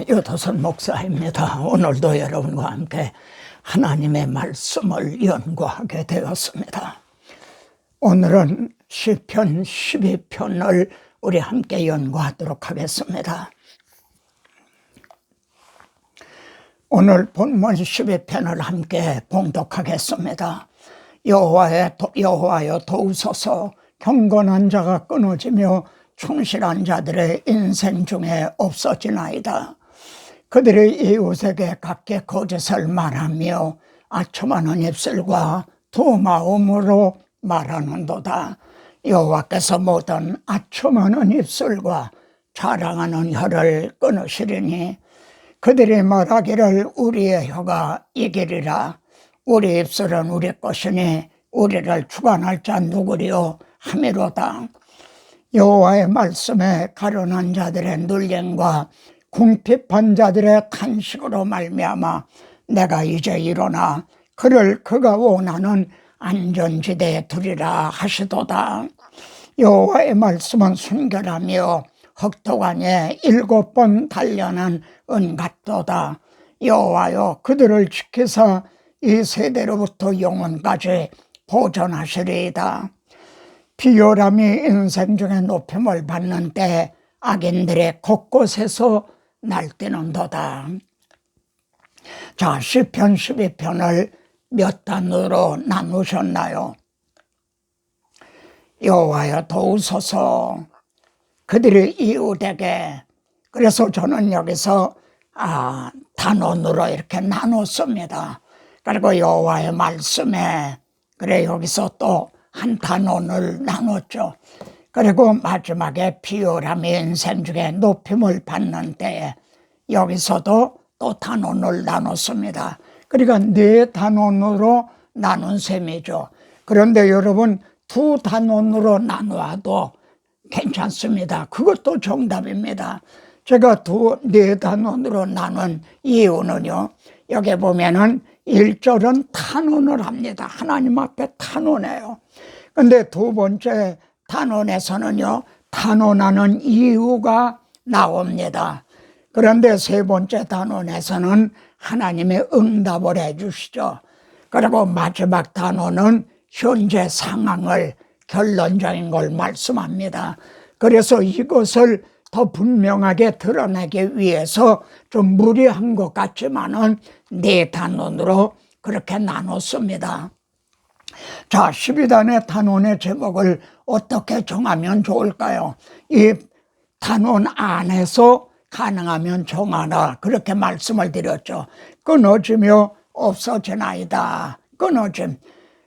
여도선 목사입니다. 오늘도 여러분과 함께 하나님의 말씀을 연구하게 되었습니다. 오늘은 시편 12편을 우리 함께 연구하도록 하겠습니다. 오늘 본문 12편을 함께 봉독하겠습니다. 여호와여 도우소서. 경건한 자가 끊어지며 충실한 자들의 인생 중에 없어지나이다. 그들의 이웃에게 각기 거짓을 말하며 아첨하는 입술과 두 마음으로 말하는도다. 여호와께서 모든 아첨하는 입술과 자랑하는 혀를 끊으시리니 그들이 말하기를 우리의 혀가 이기리라. 우리 입술은 우리 것이니 우리를 주관할 자 누구리요 하미로다. 여호와의 말씀에 가련한 자들의 눌림과 궁핍한 자들의 탄식으로 말미암아 내가 이제 일어나 그를 그가 원하는 안전지대에 두리라 하시도다. 여호와의 말씀은 순결하며 흑토관에 7번 단련한 은 같도다. 여호와여 그들을 지키사 이 세대로부터 영원까지 보존하시리이다. 비열함이 인생 중에 높임을 받는 때 악인들의 곳곳에서 날뛰는도다. 자, 시편 12편을 몇 단으로 나누셨나요? 여호와여 도우소서. 그들의 이웃에게, 그래서 저는 여기서 단원으로 이렇게 나눴습니다. 그리고 여호와의 말씀에, 그래 여기서 또 한 단원을 나눴죠. 그리고 마지막에 비열함이 인생 중에 높임을 받는 때에 여기서도 또 단원을 나눴습니다. 그러니까 4단원으로 나눈 셈이죠. 그런데 여러분 두 단원으로 나누어도 괜찮습니다. 그것도 정답입니다. 제가 4단원으로 나눈 이유는요, 여기 보면은 1절은 탄원을 합니다. 하나님 앞에 탄원해요. 근데 두 번째 단원에서는요, 탄원하는 이유가 나옵니다. 그런데 세 번째 단원에서는 하나님의 응답을 해주시죠. 그리고 마지막 단원은 현재 상황을, 결론적인 걸 말씀합니다. 그래서 이것을 더 분명하게 드러내기 위해서 좀 무리한 것 같지만은 4단원으로 그렇게 나눴습니다. 자, 12단의 단원의 제목을 어떻게 정하면 좋을까요? 이 단원 안에서 가능하면 정하라, 그렇게 말씀을 드렸죠. 끊어지며 없어지나이다. 끊어짐,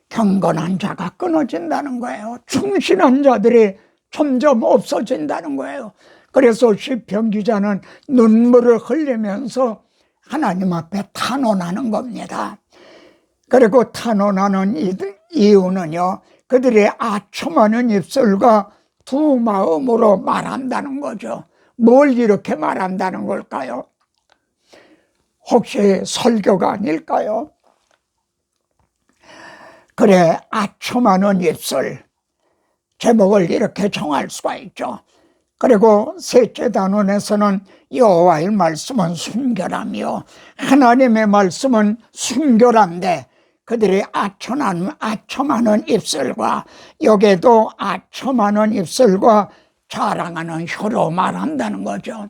경건한 자가 끊어진다는 거예요. 충실한 자들이 점점 없어진다는 거예요. 그래서 시편 기자는 눈물을 흘리면서 하나님 앞에 탄원하는 겁니다. 그리고 탄원하는 이유는요, 그들이 아첨하는 입술과 두 마음으로 말한다는 거죠. 뭘 이렇게 말한다는 걸까요? 혹시 설교가 아닐까요? 그래, 아첨하는 입술, 제목을 이렇게 정할 수가 있죠. 그리고 셋째 단원에서는 여호와의 말씀은 순결하며, 하나님의 말씀은 순결한데 그들이 아첨하는 입술과, 여기에도 아첨하는 입술과 자랑하는 혀로 말한다는 거죠.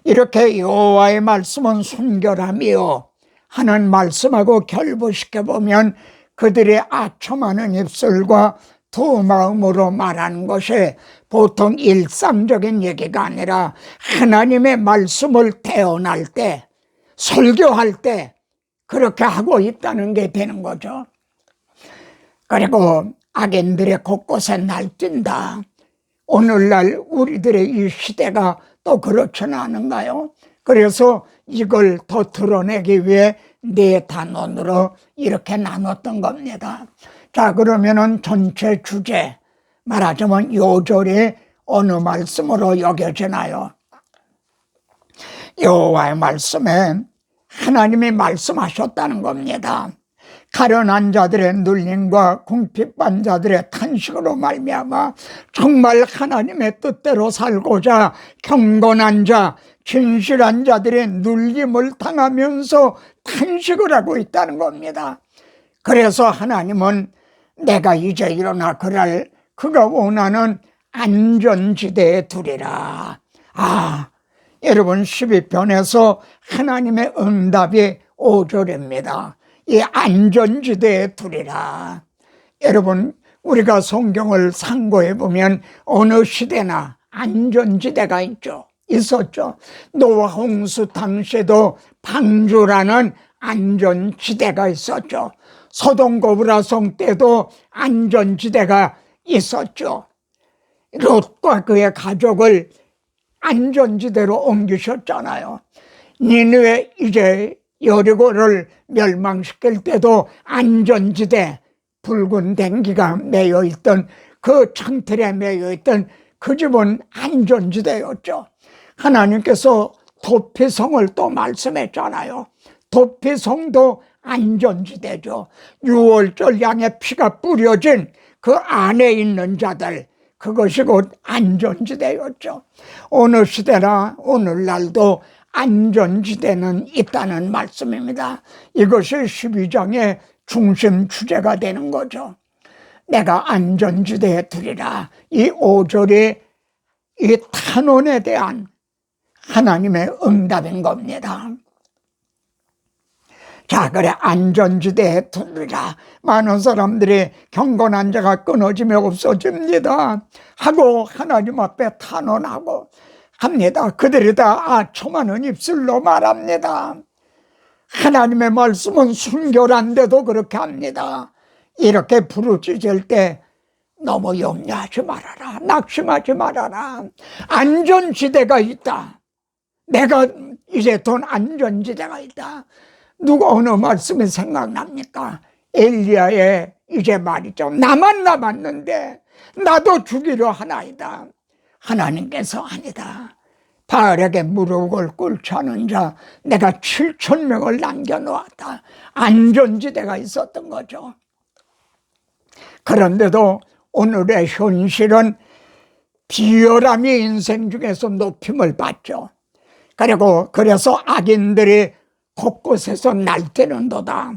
이렇게 여호와의 말씀은 순결하며 하는 말씀하고 결부시켜보면 그들이 아첨하는 입술과 두 마음으로 말하는 것이 보통 일상적인 얘기가 아니라 하나님의 말씀을 대언할 때, 설교할 때 그렇게 하고 있다는 게 되는 거죠. 그리고 악인들의 곳곳에 날뛴다. 오늘날 우리들의 이 시대가 또 그렇지는 않은가요? 그래서 이걸 더 드러내기 위해 4단원으로 이렇게 나눴던 겁니다. 자, 그러면은 전체 주제, 말하자면 요절이 어느 말씀으로 여겨지나요? 여호와의 말씀에 하나님이 말씀하셨다는 겁니다. 가련한 자들의 눌림과 궁핍한 자들의 탄식으로 말미암아 정말 하나님의 뜻대로 살고자 경건한 자, 진실한 자들의 눌림을 당하면서 탄식을 하고 있다는 겁니다. 그래서 하나님은 내가 이제 일어나 그가 원하는 안전지대에 두리라. 여러분 12편에서 하나님의 응답이 5절입니다. 이 안전지대에 두리라. 여러분 우리가 성경을 상고해 보면 어느 시대나 안전지대가 있었죠. 노아 홍수 당시에도 방주라는 안전지대가 있었죠. 소돔 고모라 성 때도 안전지대가 있었죠. 롯과 그의 가족을 안전지대로 옮기셨잖아요. 니느웨 이제 여리고를 멸망시킬 때도 안전지대, 붉은 댕기가 매여있던 그 창틀에 매여있던 그 집은 안전지대였죠. 하나님께서 도피성을 또 말씀했잖아요. 도피성도 안전지대죠. 유월절 양의 피가 뿌려진 그 안에 있는 자들, 그것이 곧 안전지대였죠. 어느 시대나 오늘날도 안전지대는 있다는 말씀입니다. 이것이 12장의 중심 주제가 되는 거죠. 내가 안전지대에 두리라. 이 5절이 이 탄원에 대한 하나님의 응답인 겁니다. 자, 그래 안전지대에 두리라. 많은 사람들이 경건한 자가 끊어지며 없어집니다 하고 하나님 앞에 탄원하고 합니다. 그들이 다 초만한 입술로 말합니다. 하나님의 말씀은 순결한데도 그렇게 합니다. 이렇게 부르짖을 때 너무 염려하지 말아라. 낙심하지 말아라. 안전지대가 있다. 내가 이제 돈 안전지대가 있다. 누가 어느 말씀이 생각납니까? 엘리야의 이제 말이죠. 나만 남았는데 나도 죽이려 하나이다. 하나님께서 아니다. 바알에게 무릎을 꿇지 않은 자 내가 7,000명을 남겨놓았다. 안전지대가 있었던 거죠. 그런데도 오늘의 현실은 비열함이 인생 중에서 높임을 받죠. 그래서 악인들이 곳곳에서 날뛰는도다.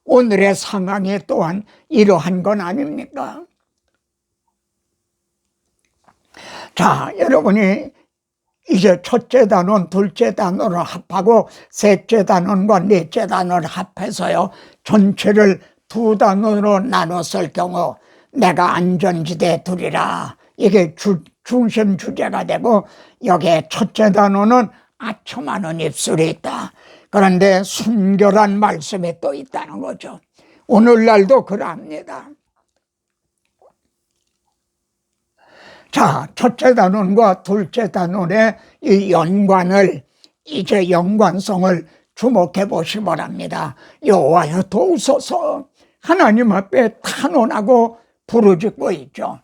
오늘의 상황이 또한 이러한 건 아닙니까? 자, 여러분이 이제 첫째 단원, 둘째 단원을 합하고 셋째 단원과 넷째 단원을 합해서요 전체를 두 단원으로 나눴을 경우 내가 안전지대에 두리라. 이게 중심 주제가 되고 여기에 첫째 단원은 아첨하는 입술이 있다. 그런데 순결한 말씀이 또 있다는 거죠. 오늘날도 그럽니다. 자, 첫째 단원과 둘째 단원의 이 연관을 이제 연관성을 주목해 보시 바랍니다. 여호와여 도우소서. 하나님 앞에 탄원하고 부르짖고 있죠.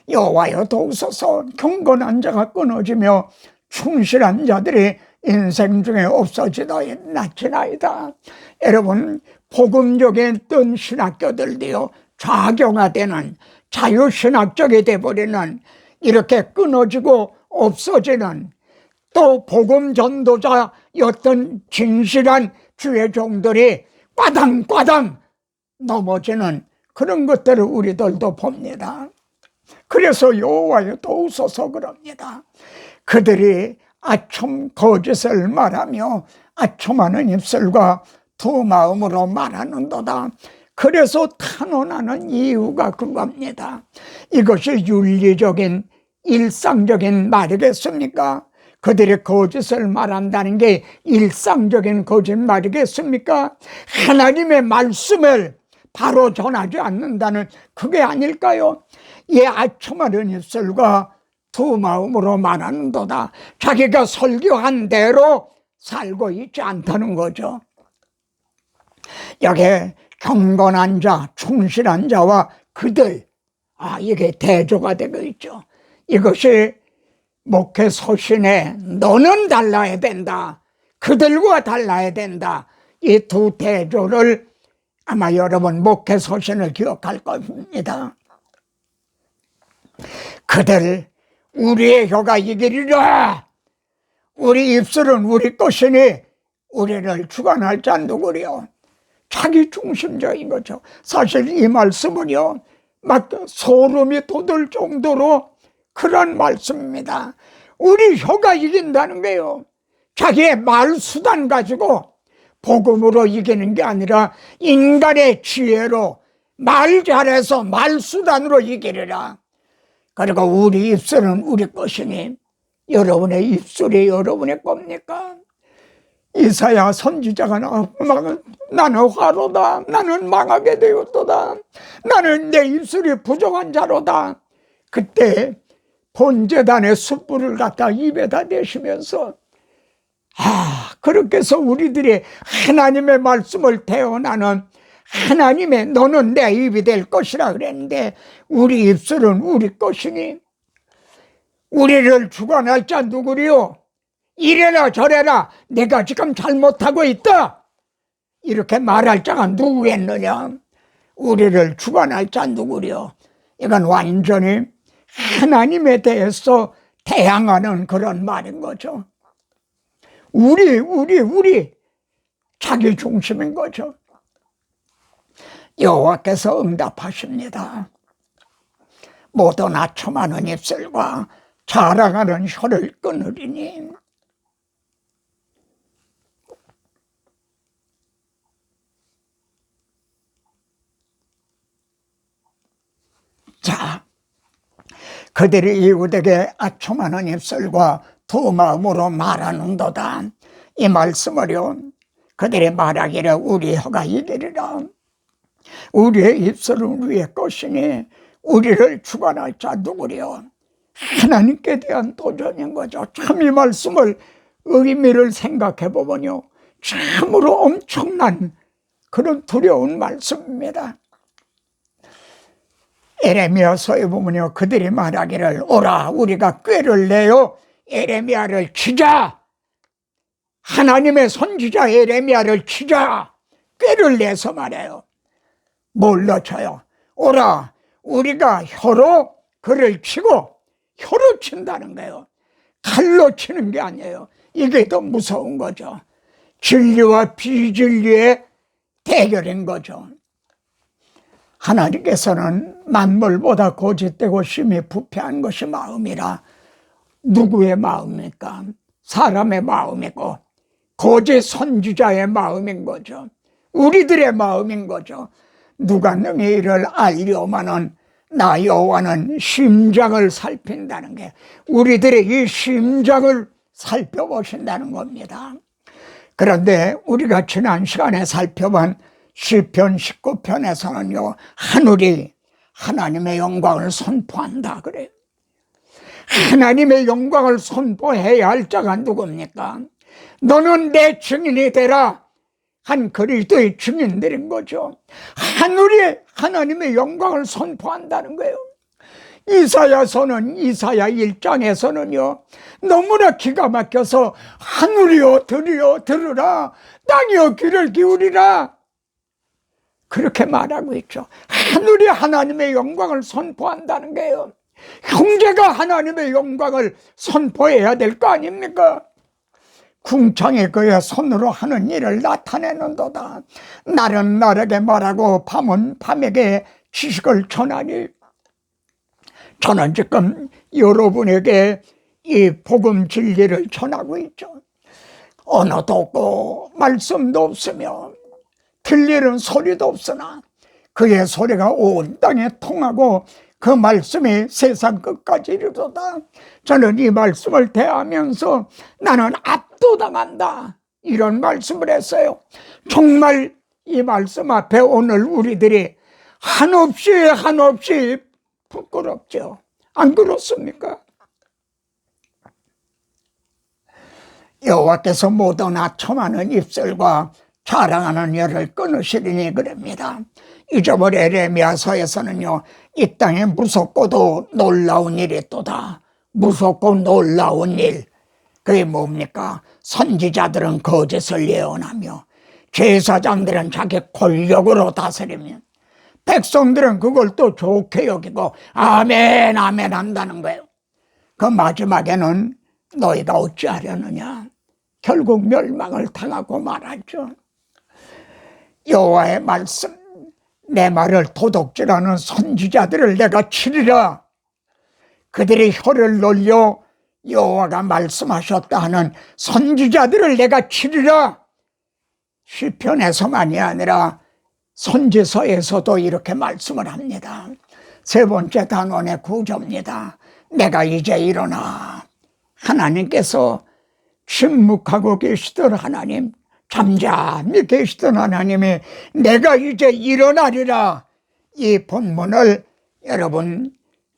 여호와여 도우소서. 경건한 자가 끊어지며 충실한 자들이 인생 중에 없어지나이다. 여러분 복음적인 어떤 신학교들도요 좌경화되는 자유신학적이 돼버리는 이렇게 끊어지고 없어지는 또 복음 전도자였던 진실한 주의 종들이 꽈당꽈당 넘어지는 그런 것들을 우리들도 봅니다. 그래서 여호와여 도우소서 그럽니다. 그들이 아첨 거짓을 말하며 아첨하는 입술과 두 마음으로 말하는도다. 그래서 탄원하는 이유가 그겁니다. 이것이 윤리적인 일상적인 말이겠습니까? 그들이 거짓을 말한다는 게 일상적인 거짓말이겠습니까? 하나님의 말씀을 바로 전하지 않는다는 그게 아닐까요? 이 아첨하는 입술과 두 마음으로 말하는도다. 자기가 설교한 대로 살고 있지 않다는 거죠. 여기에 경건한 자, 충실한 자와 그들, 이게 대조가 되고 있죠. 이것이 목회 서신에 너는 달라야 된다, 그들과 달라야 된다, 이 두 대조를 아마 여러분 목회 서신을 기억할 겁니다. 그들 우리의 혀가 이기리라. 우리 입술은 우리 것이니 우리를 주관할 자 누구리요. 자기 중심적인 거죠. 사실 이 말씀은요, 막 소름이 돋을 정도로 그런 말씀입니다. 우리 혀가 이긴다는 거예요. 자기의 말 수단 가지고 복음으로 이기는 게 아니라 인간의 지혜로 말 잘해서 말 수단으로 이기리라. 그리고 우리 입술은 우리 것이니 여러분의 입술이 여러분의 겁니까? 이사야 선지자가 나는 화로다. 나는 망하게 되었도다. 나는 내 입술이 부정한 자로다. 그때 본제단의 숯불을 갖다 입에다 대시면서 그렇게 해서 우리들이 하나님의 말씀을 태어나는 하나님의 너는 내 입이 될 것이라 그랬는데 우리 입술은 우리 것이니 우리를 주관할 자 누구리요? 이래라 저래라 내가 지금 잘못하고 있다 이렇게 말할 자가 누구겠느냐? 우리를 주관할 자 누구리요? 이건 완전히 하나님에 대해서 대항하는 그런 말인 거죠. 우리 자기 중심인 거죠. 여호와께서 응답하십니다. 모두 나첨하는 입술과 자랑하는 혀를 끊으리니. 자, 그들이 이웃에게 아첨하는 입술과 두 마음으로 말하는도다. 이 말씀을요, 그들이 말하기를 우리 혀가 이기리라. 우리의 입술은 우리의 것이니 우리를 주관할 자 누구리요? 하나님께 대한 도전인 거죠. 참 이 말씀을 의미를 생각해 보면요, 참으로 엄청난 그런 두려운 말씀입니다. 에레미야서에 보면요, 그들이 말하기를 오라 우리가 꾀를 내어 에레미야를 치자. 하나님의 선지자 에레미야를 치자. 꾀를 내서 말해요. 뭘로 쳐요? 오라 우리가 혀로 그를 치고, 혀로 친다는 거예요. 칼로 치는 게 아니에요. 이게 더 무서운 거죠. 진리와 비진리의 대결인 거죠. 하나님께서는 만물보다 거짓되고 심히 부패한 것이 마음이라. 누구의 마음입니까? 사람의 마음이고 거짓 선지자의 마음인 거죠. 우리들의 마음인 거죠. 누가 능히 이를 알려마는 나 여호와는 심장을 살핀다는 게, 우리들의 이 심장을 살펴보신다는 겁니다. 그런데 우리가 지난 시간에 살펴본 시편 19편에서는요 하늘이 하나님의 영광을 선포한다 그래요. 하나님의 영광을 선포해야 할 자가 누굽니까? 너는 내 증인이 되라 한 그리스도의 증인들인 거죠. 하늘이 하나님의 영광을 선포한다는 거예요. 이사야서는 이사야 1장에서는요 너무나 기가 막혀서 하늘이여 들으라, 땅이여 귀를 기울이라 그렇게 말하고 있죠. 하늘이 하나님의 영광을 선포한다는 거예요. 형제가 하나님의 영광을 선포해야 될 거 아닙니까? 궁창이 그의 손으로 하는 일을 나타내는도다. 날은 날에게 말하고 밤은 밤에게 지식을 전하니. 저는 지금 여러분에게 이 복음 진리를 전하고 있죠. 언어도 없고 말씀도 없으며 들리는 소리도 없으나 그의 소리가 온 땅에 통하고 그 말씀이 세상 끝까지 이르도다. 저는 이 말씀을 대하면서 나는 압도당한다 이런 말씀을 했어요. 정말 이 말씀 앞에 오늘 우리들이 한없이 부끄럽죠. 안 그렇습니까? 여호와께서 모두 나첨하는 입술과 자랑하는 혀를 끊으시리니 그럽니다. 잊어버려 에레미야서에서는요 이 땅에 무섭고도 놀라운 일이 또다. 무섭고 놀라운 일, 그게 뭡니까? 선지자들은 거짓을 예언하며 제사장들은 자기 권력으로 다스리면 백성들은 그걸 또 좋게 여기고 아멘 아멘 한다는 거예요. 그 마지막에는 너희가 어찌하려느냐, 결국 멸망을 당하고 말았죠. 여호와의 말씀, 내 말을 도둑질하는 선지자들을 내가 치리라. 그들이 혀를 놀려 여호와가 말씀하셨다 하는 선지자들을 내가 치리라. 시편에서만이 아니라 선지서에서도 이렇게 말씀을 합니다. 세 번째 단원의 구조입니다. 내가 이제 일어나. 하나님께서 침묵하고 계시던 하나님, 잠잠히 계시던 하나님이 내가 이제 일어나리라. 이 본문을 여러분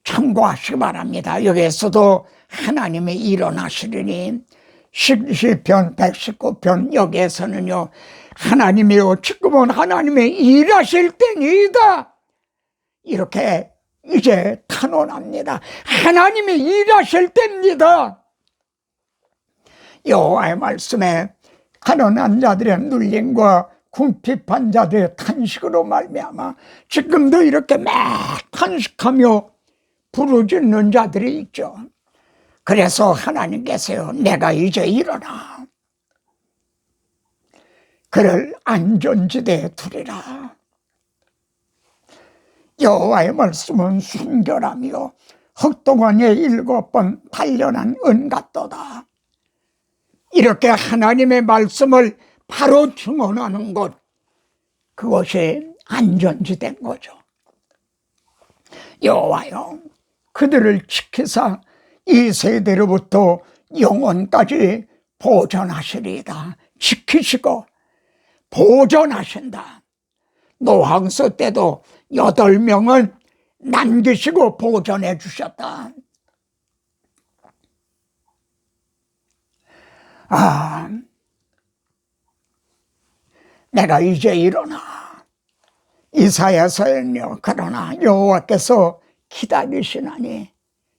참고하시기 바랍니다. 여기에서도 하나님이 일어나시리니, 시편 119편 여기에서는요, 하나님이요 지금은 하나님이 일하실 때니다 이렇게 이제 탄원합니다. 하나님이 일하실 때입니다. 여호와의 말씀에 가난한 자들의 눌림과 궁핍한 자들의 탄식으로 말미암아 지금도 이렇게 막 탄식하며 부르짖는 자들이 있죠. 그래서 하나님께서요, 내가 이제 일어나 그를 안전지대에 두리라. 여호와의 말씀은 순결하며 흑동원에 7번 단련한 은 같도다. 이렇게 하나님의 말씀을 바로 증언하는 것, 그것이 안전지대인 거죠. 여호와여, 그들을 지키사 이 세대로부터 영원까지 보존하시리이다. 지키시고 보존하신다. 노항서 때도 8명은 남기시고 보존해 주셨다. 내가 이제 일어나. 이사야서는요, 그러나 여호와께서 기다리시나니,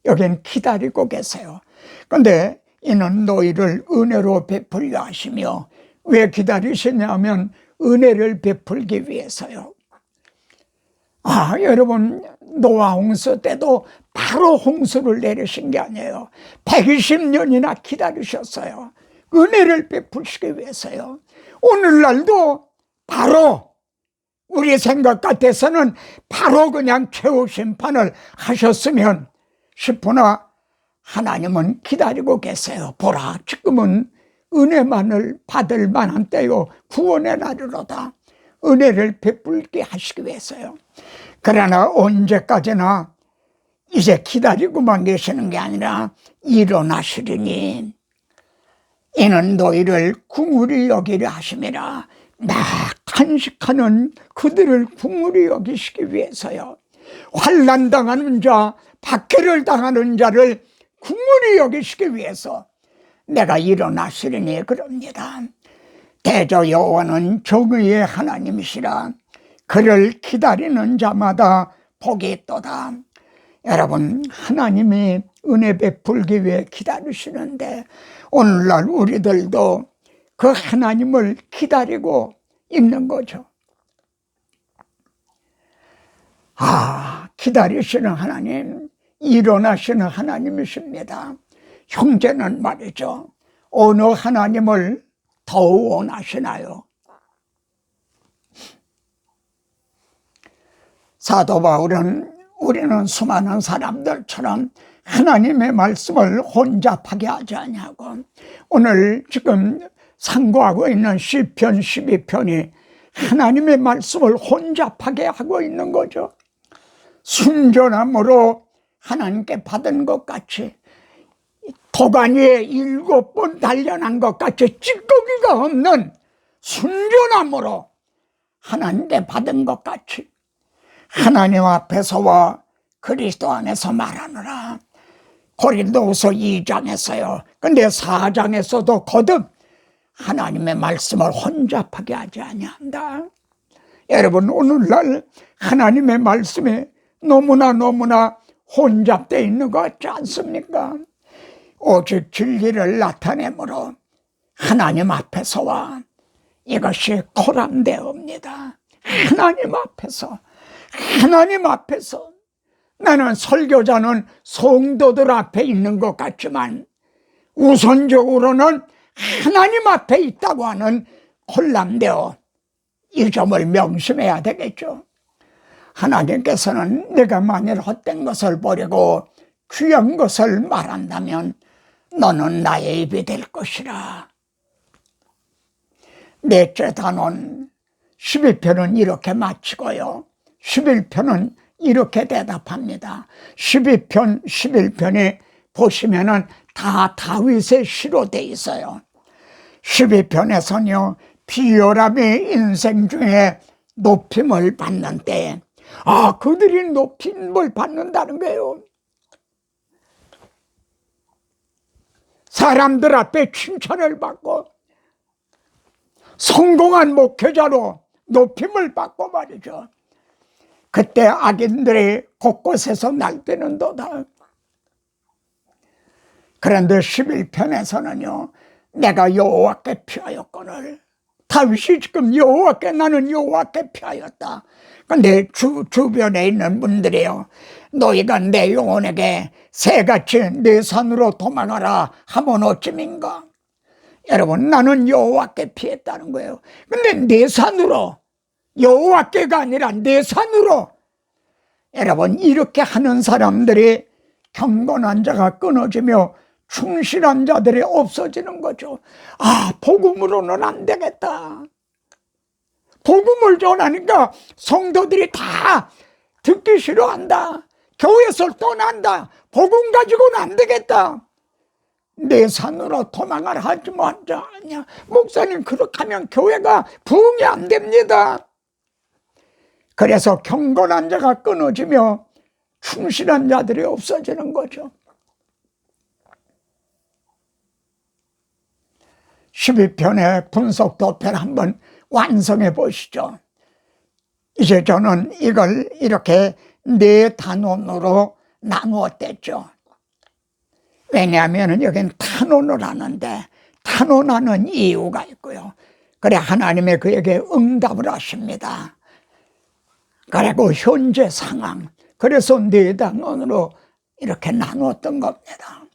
여긴 기다리고 계세요. 그런데 이는 너희를 은혜로 베풀려 하시며, 왜 기다리시냐면 은혜를 베풀기 위해서요. 여러분, 노아 홍수 때도 바로 홍수를 내리신 게 아니에요. 120년이나 기다리셨어요. 은혜를 베푸시기 위해서요. 오늘날도 바로 우리 생각 같아서는 바로 그냥 최후 심판을 하셨으면 싶으나 하나님은 기다리고 계세요. 보라, 지금은 은혜만을 받을 만한 때요, 구원의 날이로다. 은혜를 베풀게 하시기 위해서요. 그러나 언제까지나 이제 기다리고만 계시는 게 아니라 일어나시리니 이는 너희를 긍휼히 여기려 하심이라. 막 탄식하는 그들을 긍휼히 여기시기 위해서요. 환난 당하는 자, 박해를 당하는 자를 긍휼히 여기시기 위해서 내가 일어나시리니 그럽니다. 대저 여호와는 정의의 하나님이시라. 그를 기다리는 자마다 복이 있도다. 여러분, 하나님이 은혜 베풀기 위해 기다리시는데 오늘날 우리들도 그 하나님을 기다리고 있는 거죠. 기다리시는 하나님, 일어나시는 하나님이십니다. 형제는 말이죠, 어느 하나님을 더 원하시나요? 사도 바울은 우리는 수많은 사람들처럼 하나님의 말씀을 혼잡하게 하지 아니하고, 오늘 지금 상고하고 있는 시편 12편이 하나님의 말씀을 혼잡하게 하고 있는 거죠. 순전함으로 하나님께 받은 것 같이, 도가니에 7번 단련한 것 같이 찌꺼기가 없는 순전함으로 하나님께 받은 것 같이 하나님 앞에서와 그리스도 안에서 말하노라. 고린도후서 2장에서요. 근데 4장에서도 거듭 하나님의 말씀을 혼잡하게 하지 아니한다. 여러분, 오늘날 하나님의 말씀이 너무나 혼잡되어 있는 것 같지 않습니까? 오직 진리를 나타내므로 하나님 앞에서와 이것이 고람되옵니다. 하나님 앞에서 나는 설교자는 성도들 앞에 있는 것 같지만 우선적으로는 하나님 앞에 있다고 하는 고람되어 이 점을 명심해야 되겠죠. 하나님께서는 내가 만일 헛된 것을 버리고 귀한 것을 말한다면 너는 나의 입이 될 것이라. 넷째 단원 12편은 이렇게 마치고요, 11편은 이렇게 대답합니다. 12편, 11편에 보시면은 다 다윗의 시로 돼 있어요. 12편에서는요, 비요람의 인생 중에 높임을 받는 때에 그들이 높임을 받는다는 거예요. 사람들 앞에 칭찬을 받고 성공한 목회자로 높임을 받고 말이죠. 그때 악인들이 곳곳에서 날뛰는도다. 그런데 11편에서는요, 내가 여호와께 피하였거늘, 다윗이 지금 여호와께, 나는 여호와께 피하였다. 근데 주변에 있는 분들이요, 너희가 내 영혼에게 새같이 내 산으로 도망하라 하면 어찌민가. 여러분, 나는 여호와께 피했다는 거예요. 근데 내 산으로, 여호와께가 아니라 내 산으로. 여러분, 이렇게 하는 사람들이 경건한 자가 끊어지며 충실한 자들이 없어지는 거죠. 복음으로는 안 되겠다. 복음을 전하니까 성도들이 다 듣기 싫어한다. 교회에서 떠난다. 복음 가지고는 안 되겠다. 내 산으로 도망을 하지 말자. 아니야, 목사님, 그렇게 하면 교회가 부흥이 안 됩니다. 그래서 경건한 자가 끊어지며 충실한 자들이 없어지는 거죠. 12편의 분석 도표를 한번 완성해 보시죠. 이제 저는 이걸 이렇게 4단원으로 나누었댔죠. 왜냐하면 여기는 탄원을 하는데 탄원하는 이유가 있고요. 그래, 하나님의 그에게 응답을 하십니다. 그리고 현재 상황, 그래서 4단원으로 이렇게 나누었던 겁니다.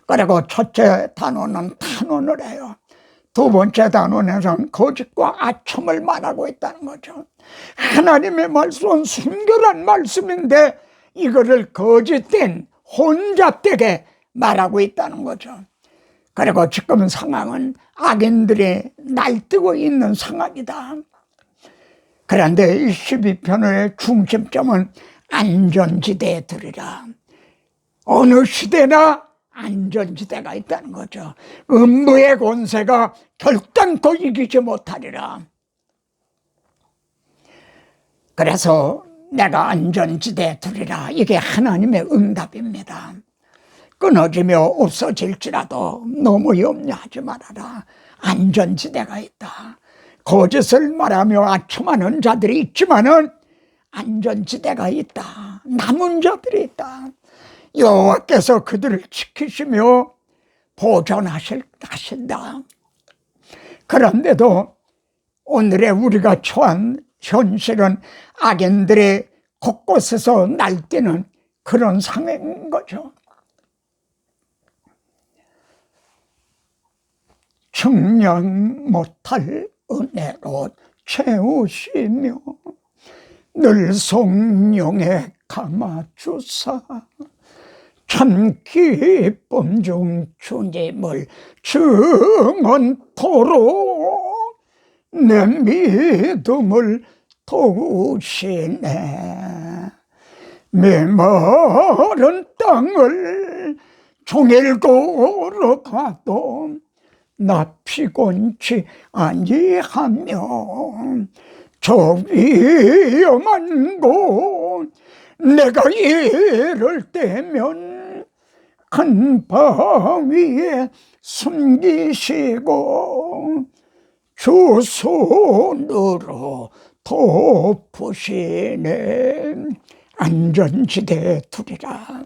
그리고 첫째 단원은 탄원을 해요. 두 번째 단원에서는 거짓과 아첨을 말하고 있다는 거죠. 하나님의 말씀은 순결한 말씀인데 이거를 거짓된 혼잡되게 말하고 있다는 거죠. 그리고 지금 상황은 악인들이 날뛰고 있는 상황이다. 그런데 이 12편의 중심점은 안전지대에 들이라. 어느 시대나 안전지대가 있다는 거죠. 음부의 권세가 결단코 이기지 못하리라. 그래서 내가 안전지대에 두리라. 이게 하나님의 응답입니다. 끊어지며 없어질지라도 너무 염려하지 말아라. 안전지대가 있다. 거짓을 말하며 아첨하는 자들이 있지만은 안전지대가 있다. 남은 자들이 있다. 여호와께서 그들을 지키시며 보존하신다. 그런데도 오늘의 우리가 처한 현실은 악인들이 곳곳에서 날뛰는 그런 상황인 거죠. 측량 못할 은혜로 채우시며 늘 성령에 감아주사 참 기쁨 중 주님을 증언토록 내 믿음을 도우시네. 메마른 땅을 종일 걸어가도 나 피곤치 아니하며 저 위험한 곳 내가 이를 때면 큰 바위에 숨기시고 주 손으로 덮으시네. 안전지대에 두리라.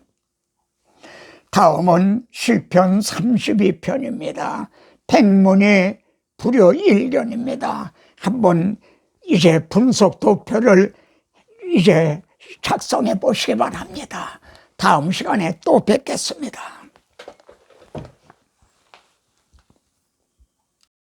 다음은 시편 32편입니다. 백문이 불효일견입니다. 한번 이제 분석 도표를 이제 작성해 보시기 바랍니다. 다음 시간에 또 뵙겠습니다.